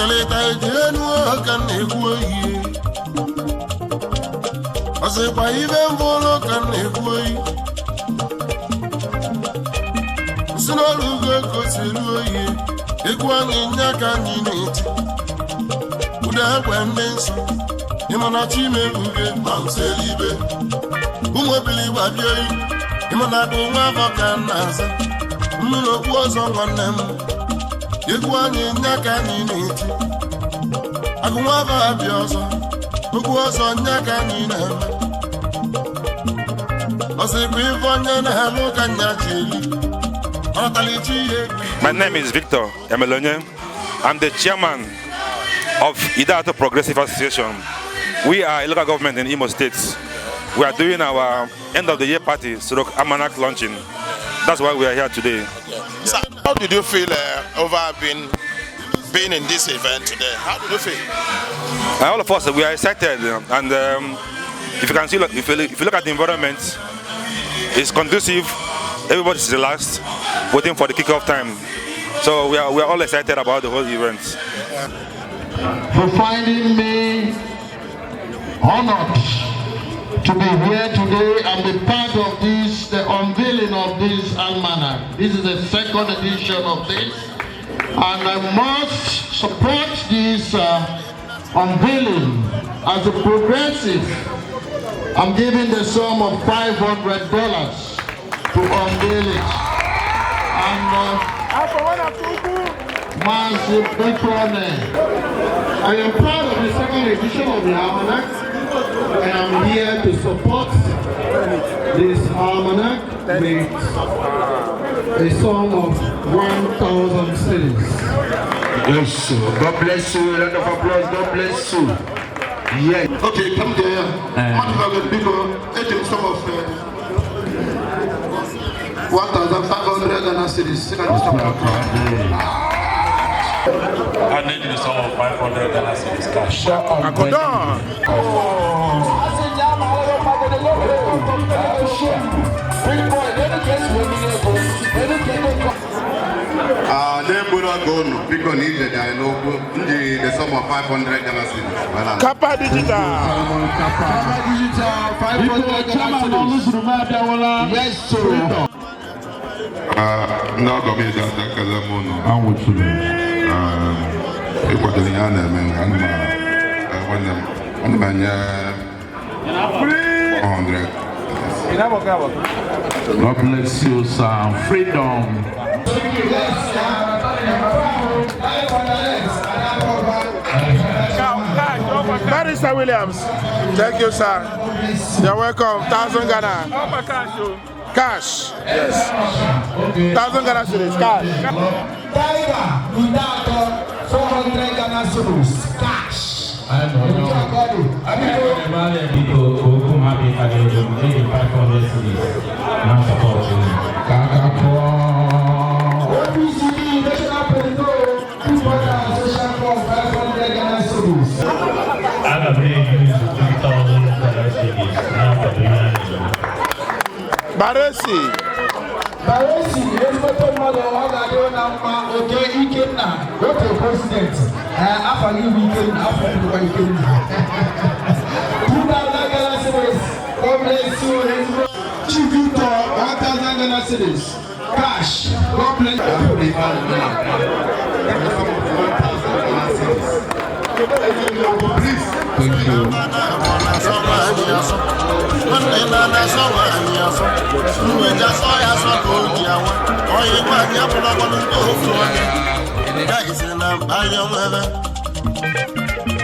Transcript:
Angelita Jenu can equate. I say, by even Volo can equate. Sinaluga Cosiluye, Equan in Yakan in it. Would have one dance. Imanachi me Mount Selibe. Who will believe I be? Imanago Mavacan. No was on one them. Equan in Yakan in it. I go over Abiosa. Who was on Yakan in him? I say, we want to have a look. My name is Victor Emelonye. I'm the chairman of Ideato Progressive Association. We are a local government in Imo State. We are doing our end of the year party, stroke almanac launching. That's why we are here today. So how did you feel over being in this event today? How did you feel? All of us, we are excited, and if you can see, if you look at the environment, it's conducive. Everybody's relaxed, waiting for the kickoff time. So we are all excited about the whole event. For finding me honored to be here today and be part of this, the unveiling of this almanac. This is the second edition of this, and I must support this unveiling as a progressive. I'm giving the sum of $500 to unveil it. And Mazi, I am proud of the second edition of the almanac, and I'm here to support this almanac with a sum of 1,000 cedis. Yes, sir. God bless you. A lot of applause. God bless you. Yeah. Okay, come there. Some of 1,500 Ghana cedis. I need the sum of 500 Ghana cedis cash. Because the sum of 500 Ghana cedis. Kappa Digital. Kappa Digital, 500 Ghana cedis. Yes, sir. No, I'm with you. It was the Yana and 400. God bless you, sir. Freedom. Barrister Williams, thank you, sir. You're welcome. 1,000 Ghana. Cash. Yes. 1,000 Ghana cedis. Cash. Ideato, 400 Ghana cedis. Cash. Baresi, respected mother, okay, go to president. After you weekend, after the weekend. 2,000 Ghana cedis. God bless you. Chibuto, 1,000 Ghana cedis. Cash. God bless you. Thank you. Guys,